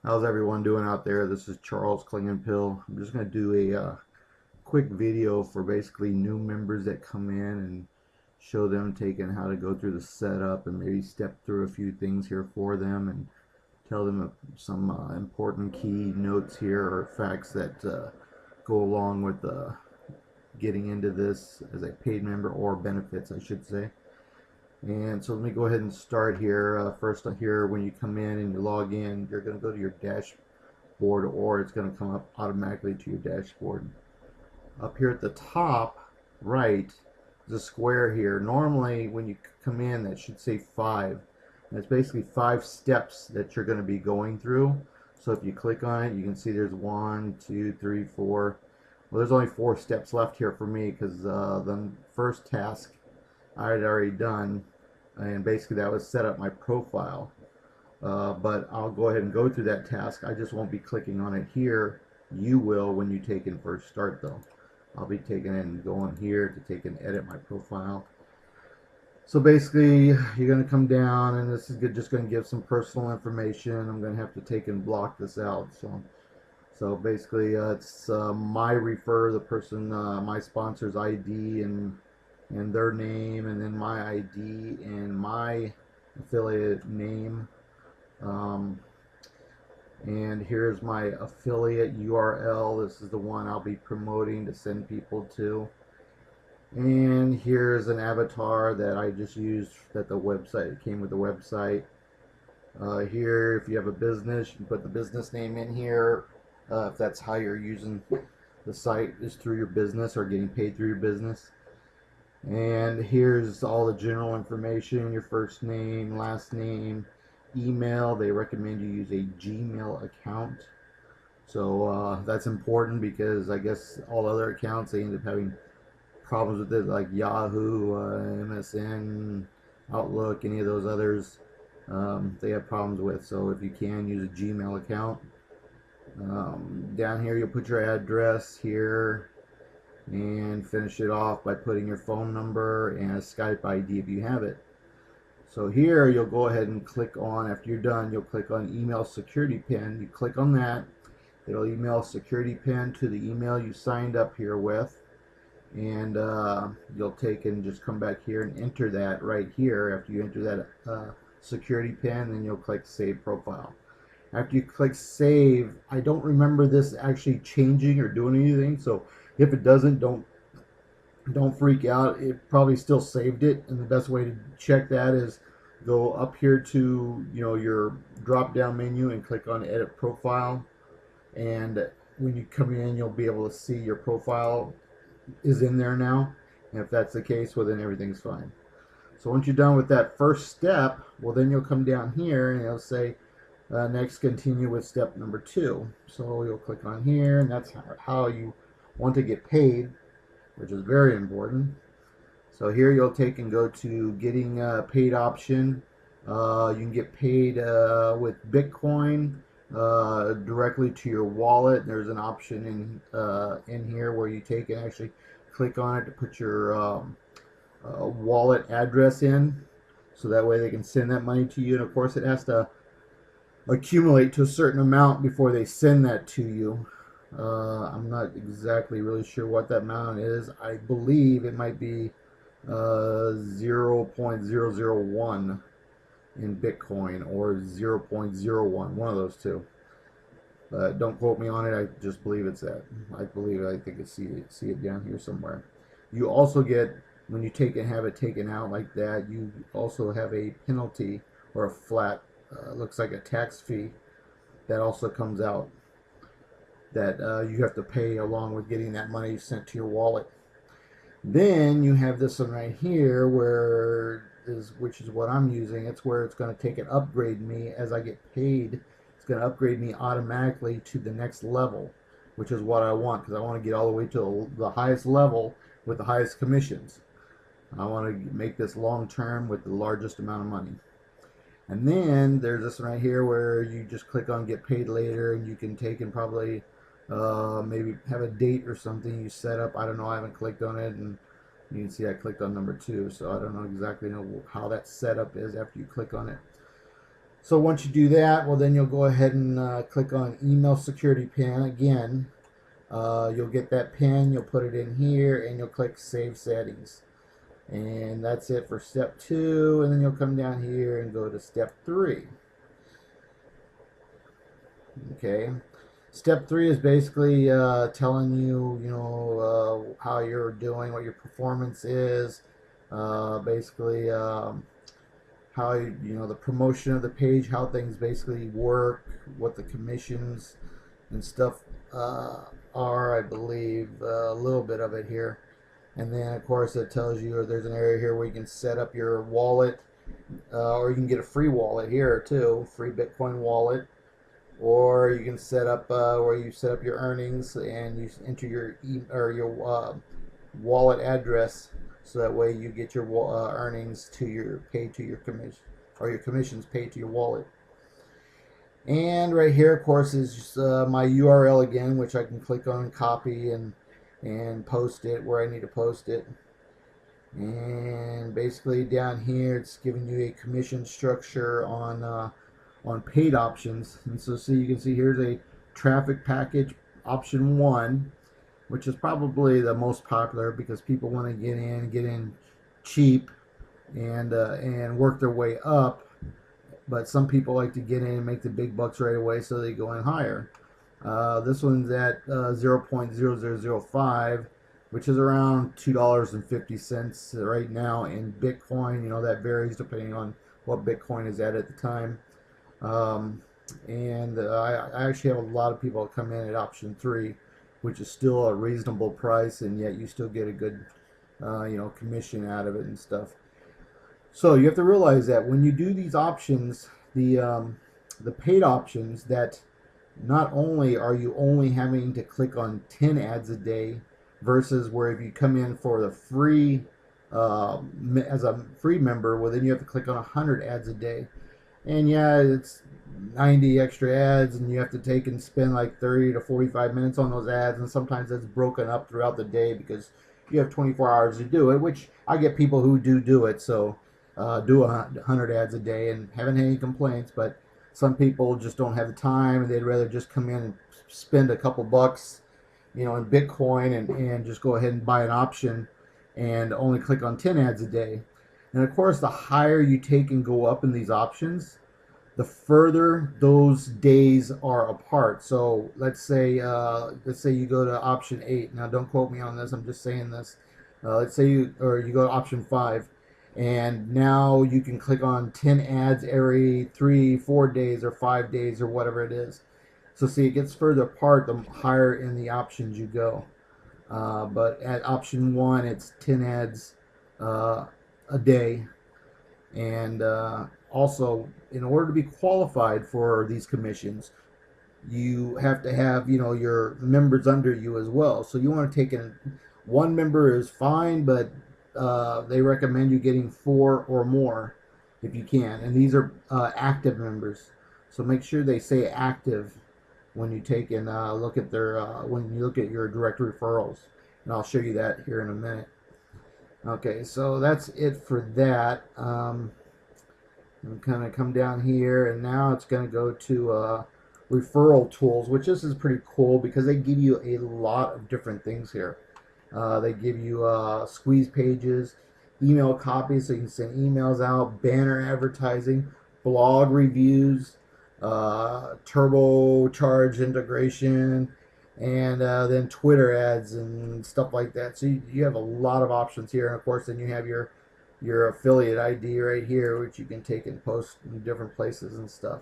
How's everyone doing out there? This is Charles Klingenpill. I'm just going to do a quick video for basically new members that come in and show them taking how to go through the setup and maybe step through a few things here for them and tell them some important key notes here or facts that go along with getting into this as a paid member, or benefits I should say. And so let me go ahead and start here. First here, when you come in and you log in, you're going to go to your dashboard, or it's going to come up automatically to your dashboard. Up here at the top right is a square here. Normally when you come in, that should say 5. And it's basically 5 steps that you're going to be going through. So if you click on it, you can see there's 1, 2, 3, 4. Well, there's only 4 steps left here for me because the first task I had already done, and basically that was set up my profile. But I'll go ahead and go through that task. I just won't be clicking on it here. You will when you take in first start though. I'll be taking and going here to take and edit my profile. So basically you're going to come down, and this is just going to give some personal information. I'm going to have to take and block this out. So basically it's my the person, my sponsor's ID and their name, and then my ID and my affiliate name. And here's my affiliate URL. This is the one I'll be promoting to send people to. And here's an avatar that I just used that the website, it came with the website. Here, if you have a business, you can put the business name in here. If that's how you're using the site, is through your business or getting paid through your business. And here's all the general information: your first name, last name, email. They recommend you use a Gmail account. So that's important because I guess all other accounts, they end up having problems with it, like Yahoo, MSN, Outlook, any of those others. They have problems with. So if you can, use a Gmail account. Down here you'll put your address here, and finish it off by putting your phone number and a Skype ID if you have it. So here you'll go ahead and click on, after you're done, you'll click on email security pin. You click on that, it'll email security pin to the email you signed up here with, and you'll take and just come back here and enter that right here. After you enter that security pin, then you'll click save profile. After you click save, I don't remember this actually changing or doing anything, so if it doesn't, don't freak out. It probably still saved it, and the best way to check that is go up here to your drop down menu and click on edit profile, and when you come in you'll be able to see your profile is in there now, and if that's the case, well then everything's fine. So once you're done with that first step, well then you'll come down here and it'll say next, continue with step number 2. So you'll click on here, and that's how you want to get paid, which is very important. So here you'll take and go to getting paid option. You can get paid with Bitcoin directly to your wallet. There's an option in here where you take and actually click on it to put your wallet address in, so that way they can send that money to you. And of course it has to accumulate to a certain amount before they send that to you. I'm not exactly really sure what that amount is. I believe it might be 0.001 in Bitcoin or 0.01, one of those two. Don't quote me on it. I just believe it's that. I think it's see it down here somewhere. You also get, when you take and have it taken out like that, you also have a penalty or a flat, looks like a tax fee that also comes out, that you have to pay along with getting that money sent to your wallet. Then you have this one right here, which is what I'm using. It's where it's going to take and upgrade me as I get paid. It's going to upgrade me automatically to the next level, which is what I want, because I want to get all the way to the highest level with the highest commissions. I want to make this long term with the largest amount of money. And then there's this one right here where you just click on get paid later, and you can take and probably maybe have a date or something you set up. I don't know, I haven't clicked on it, and you can see I clicked on number 2, so I don't know exactly how that setup is after you click on it. So once you do that, well, then you'll go ahead and click on email security pin again. You'll get that pin, you'll put it in here, and you'll click save settings. And that's it for step 2, and then you'll come down here and go to step 3. Okay. Step 3 is basically telling you, how you're doing, what your performance is, basically how the promotion of the page, how things basically work, what the commissions and stuff are, I believe, a little bit of it here. And then of course it tells you there's an area here where you can set up your wallet, or you can get a free wallet here too, free Bitcoin wallet, or you can set up where you set up your earnings and you enter your wallet address, so that way you get your earnings to your paid to your commission, or your commissions paid to your wallet. And right here, of course, is just, my URL again, which I can click on, copy, and post it where I need to post it. And basically down here, it's giving you a commission structure on paid options. And so you can see here's a traffic package option 1, which is probably the most popular because people want to get in cheap and work their way up. But some people like to get in and make the big bucks right away, so they go in higher. This one's at 0.0005, which is around $2.50 right now in Bitcoin. That varies depending on what Bitcoin is at the time. And I actually have a lot of people come in at option 3, which is still a reasonable price, and yet you still get a good commission out of it and stuff. So you have to realize that when you do these options, the paid options, that not only are you only having to click on 10 ads a day, versus where if you come in for the free as a free member, well, then you have to click on 100 ads a day. And yeah, it's 90 extra ads, and you have to take and spend like 30 to 45 minutes on those ads, and sometimes that's broken up throughout the day because you have 24 hours to do it, which I get people who do it, so do 100 ads a day and haven't had any complaints. But some people just don't have the time, and they'd rather just come in and spend a couple bucks in Bitcoin and just go ahead and buy an option and only click on 10 ads a day. And of course, the higher you take and go up in these options, the further those days are apart. So let's say you go to option 8. Now, don't quote me on this. I'm just saying this. Let's say you go to option 5, and now you can click on 10 ads every 3-4 days or 5 days or whatever it is. So see, it gets further apart the higher in the options you go. But at option 1, it's 10 ads a day. And also, in order to be qualified for these commissions, you have to have your members under you as well. So you want to take in one member is fine, but they recommend you getting 4 or more if you can. And these are active members, so make sure they say active when you take and look at their when you look at your direct referrals. And I'll show you that here in a minute. Okay, so that's it for that. I'm kind of come down here, and now it's going to go to referral tools, which this is pretty cool because they give you a lot of different things here. They give you squeeze pages, email copies so you can send emails out, banner advertising, blog reviews, turbocharge integration, and then Twitter ads and stuff like that. So you have a lot of options here, and of course then you have your affiliate ID right here, which you can take and post in different places and stuff.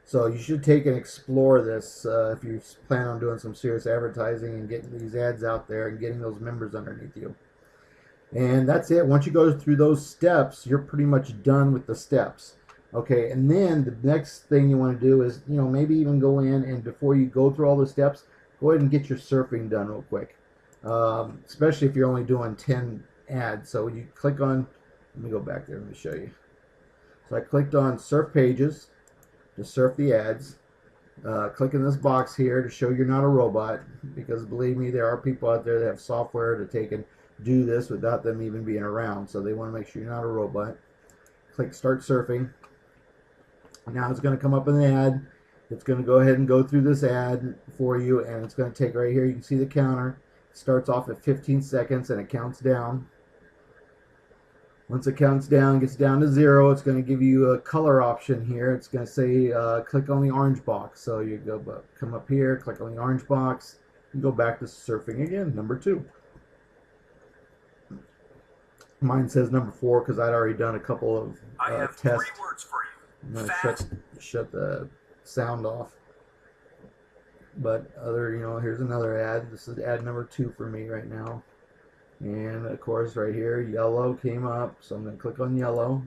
So you should take and explore this if you plan on doing some serious advertising and getting these ads out there and getting those members underneath you. And that's it. Once you go through those steps, you're pretty much done with the steps. Okay, and then the next thing you want to do is, maybe even go in, and before you go through all the steps, go ahead and get your surfing done real quick. Especially if you're only doing 10 ads. So you click on, let me go back there, let me show you. So I clicked on surf pages to surf the ads. Click in this box here to show you're not a robot, because believe me, there are people out there that have software to take and do this without them even being around. So they want to make sure you're not a robot. Click start surfing. Now it's going to come up in the ad. It's going to go ahead and go through this ad for you, and it's going to take right here. You can see the counter. It starts off at 15 seconds, and it counts down. Once it counts down, gets down to 0, it's going to give you a color option here. It's going to say click on the orange box. So you come up here, click on the orange box, and go back to surfing again, number 2. Mine says number 4 because I'd already done a couple of I have tests. 3 words for you. I'm going to shut the sound off. But here's another ad. This is ad number 2 for me right now. And of course right here, yellow came up. So I'm going to click on yellow.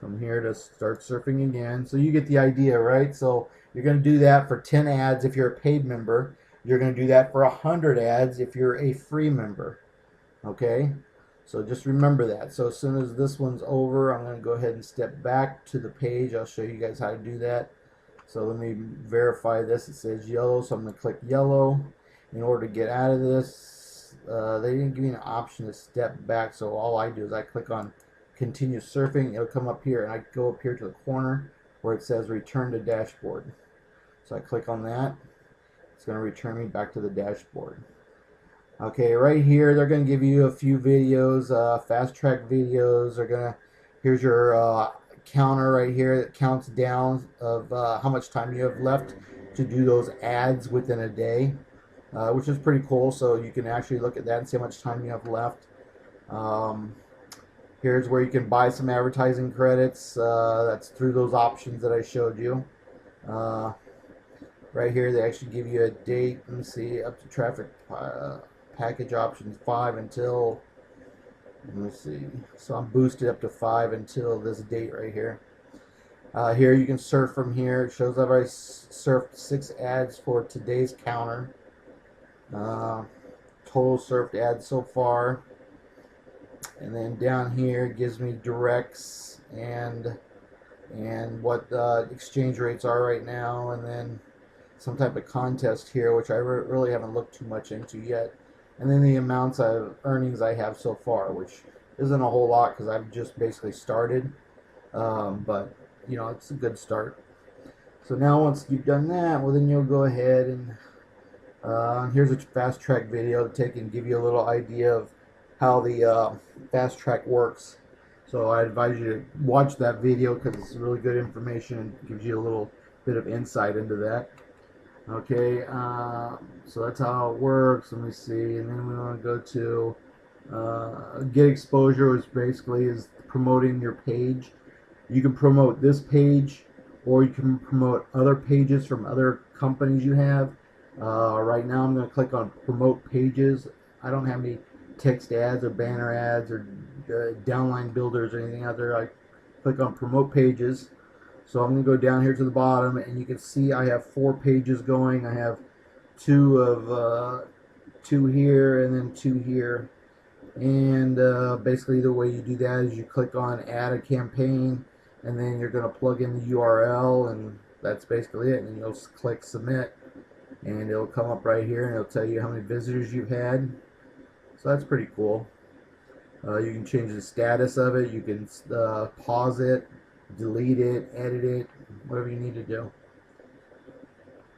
Come here to start surfing again. So you get the idea, right? So you're going to do that for 10 ads if you're a paid member. You're going to do that for 100 ads if you're a free member. Okay? So just remember that. So as soon as this one's over, I'm going to go ahead and step back to the page. I'll show you guys how to do that. So let me verify this. It says yellow, so I'm going to click yellow. In order to get out of this, they didn't give me an option to step back, so all I do is I click on continue surfing. It'll come up here, and I go up here to the corner where it says return to dashboard. So I click on that. It's going to return me back to the dashboard. Okay, right here they're going to give you a few videos, fast track videos. Here's your counter right here that counts down of how much time you have left to do those ads within a day, which is pretty cool. So you can actually look at that and see how much time you have left. Here's where you can buy some advertising credits. That's through those options that I showed you. Right here they actually give you a date. Let me see, up to traffic package options 5 until, let me see, so I'm boosted up to 5 until this date right here. Here you can surf from here. It shows I've already surfed 6 ads for today's counter. Total surfed ads so far. And then down here it gives me directs and what the exchange rates are right now, and then some type of contest here, which I really haven't looked too much into yet. And then the amounts of earnings I have so far, which isn't a whole lot because I've just basically started. But, it's a good start. So now once you've done that, well, then you'll go ahead and here's a fast track video to take and give you a little idea of how the fast track works. So I advise you to watch that video because it's really good information and gives you a little bit of insight into that. Okay, so that's how it works. Let me see, and then we want to go to get exposure, which basically is promoting your page. You can promote this page, or you can promote other pages from other companies you have. Right now I'm going to click on promote pages. I don't have any text ads or banner ads or downline builders or anything out there. I click on promote pages. So I'm going to go down here to the bottom, and you can see I have 4 pages going. I have 2 here and then 2 here. And basically the way you do that is you click on add a campaign, and then you're going to plug in the URL, and that's basically it. And you'll click submit, and it'll come up right here, and it'll tell you how many visitors you've had. So that's pretty cool. You can change the status of it. You can pause it, delete it, edit it, whatever you need to do.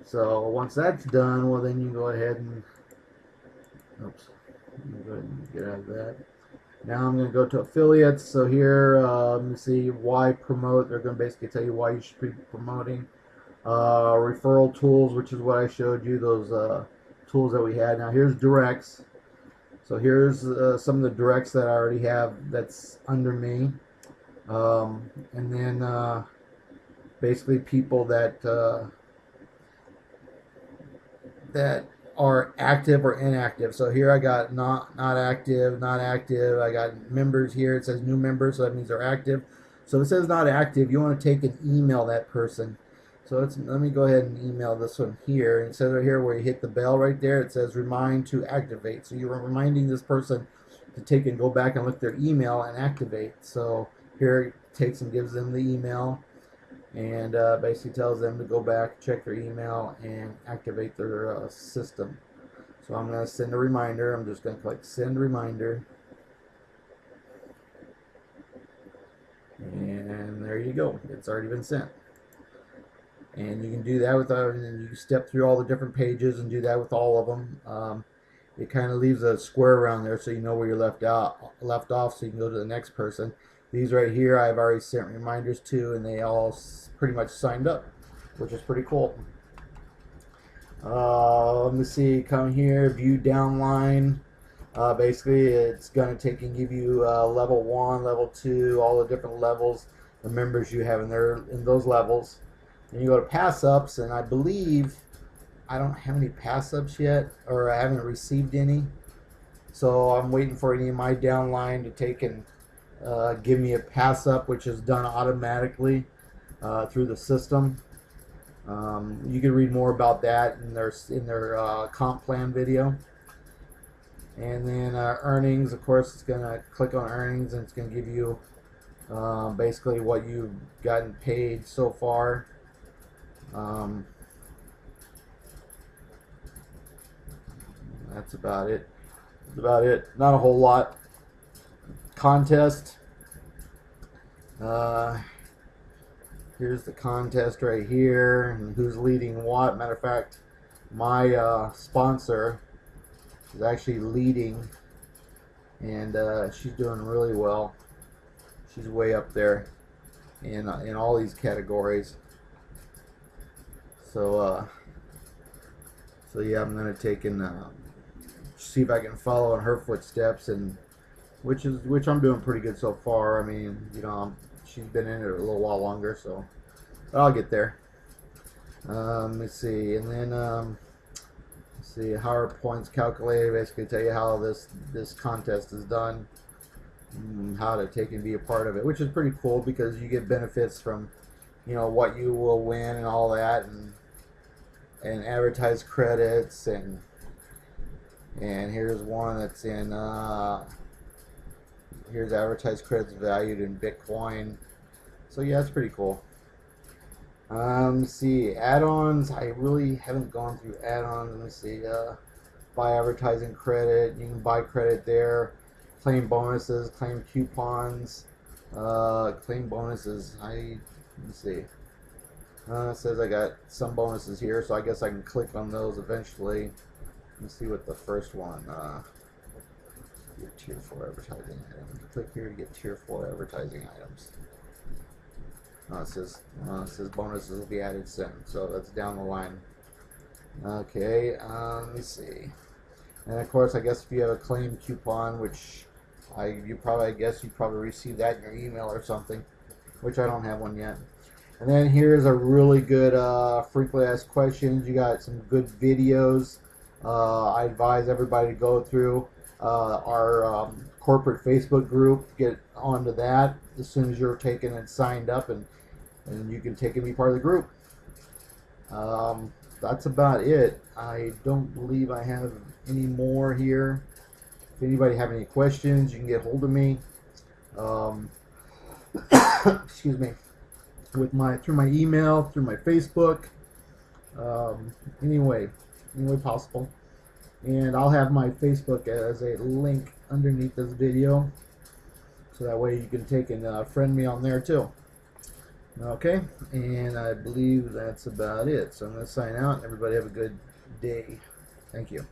So once that's done, well, then you can go ahead and go ahead and get out of that. Now I'm going to go to affiliates. So here, let me see, why promote. They're going to basically tell you why you should be promoting. Referral tools, which is what I showed you, those tools that we had. Now here's directs. So here's some of the directs that I already have that's under me. And then basically people that that are active or inactive. So here I got not active, not active. I got members here. It says new members, so that means they're active. So if it says not active, you want to take and email that person. So let me go ahead and email this one here. And it says right here where you hit the bell right there, it says remind to activate. So you're reminding this person to take and go back and look at their email and activate. So here it takes and gives them the email and basically tells them to go back, check their email, and activate their system. So I'm going to send a reminder. I'm just going to click send reminder. And there you go. It's already been sent. And you can do that with and you step through all the different pages and do that with all of them. It kind of leaves a square around there so you know where you're left off, so you can go to the next person. These right here I've already sent reminders to, and they all pretty much signed up, which is pretty cool. Let me see, come here, view downline. Basically it's going to take and give you level 1, level 2, all the different levels, the members you have in those levels. And you go to pass ups, and I believe I don't have any pass ups yet, or I haven't received any, so I'm waiting for any of my downline to take and give me a pass up, which is done automatically through the system. You can read more about that in their comp plan video. And then earnings, of course, it's going to click on earnings, and it's going to give you basically what you've gotten paid so far. That's about it. Not a whole lot. Contest. Here's the contest right here, and who's leading what. Matter of fact, my sponsor is actually leading, and she's doing really well. She's way up there in all these categories. So yeah, I'm gonna take and see if I can follow in her footsteps, and which I'm doing pretty good so far. I mean, you know, she's been in it a little while longer, so but I'll get there. Let's see, and then let's see, how are points calculated? Basically, tell you how this contest is done, how to take and be a part of it, which is pretty cool because you get benefits from, you know, what you will win and all that, and advertise credits, and here's one that's in here's advertise credits valued in Bitcoin. So yeah, it's pretty cool. Let's see, add-ons. I really haven't gone through add-ons. Let me see, buy advertising credit. You can buy credit there. Claim bonuses, claim coupons, claim bonuses. Let me see. It says I got some bonuses here, so I guess I can click on those eventually. Let's see what the first one. Get tier 4 advertising items. Click here to get tier 4 advertising items. It says bonuses will be added soon, so that's down the line. Okay, let me see. And of course, I guess if you have a claim coupon, which you probably received that in your email or something, which I don't have one yet. And then here's a really good frequently asked questions. You got some good videos. I advise everybody to go through our corporate Facebook group. Get onto that as soon as you're taken and signed up, and you can take and be part of the group. That's about it. I don't believe I have any more here. If anybody have any questions, you can get hold of me. Excuse me. Through my email, through my Facebook, any way possible. And I'll have my Facebook as a link underneath this video, so that way you can take and friend me on there too. Okay, and I believe that's about it. So I'm going to sign out. Everybody have a good day. Thank you.